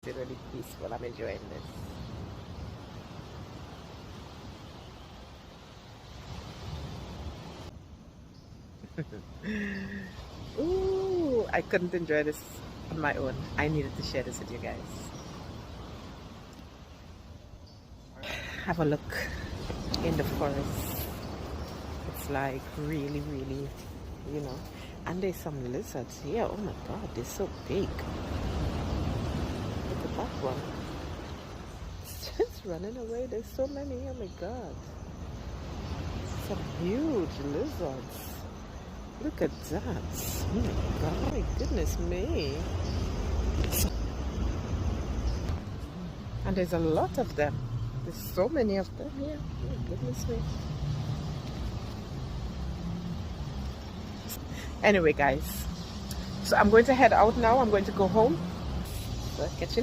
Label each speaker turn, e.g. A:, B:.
A: It's really peaceful. I'm enjoying this. Ooh, I couldn't enjoy this on my own. I needed to share this with you guys. Have a look in the forest. It's like really, really, you know. And there's some lizards here. Oh my god, they're so big. Look at that one. It's just running away. There's so many. Oh my god. Some huge lizards. Look at that. Oh my god. My goodness me. And there's a lot of them. There's so many of them here. Oh my goodness me. Anyway, guys. So I'm going to head out now. I'm going to go home. So catch you later.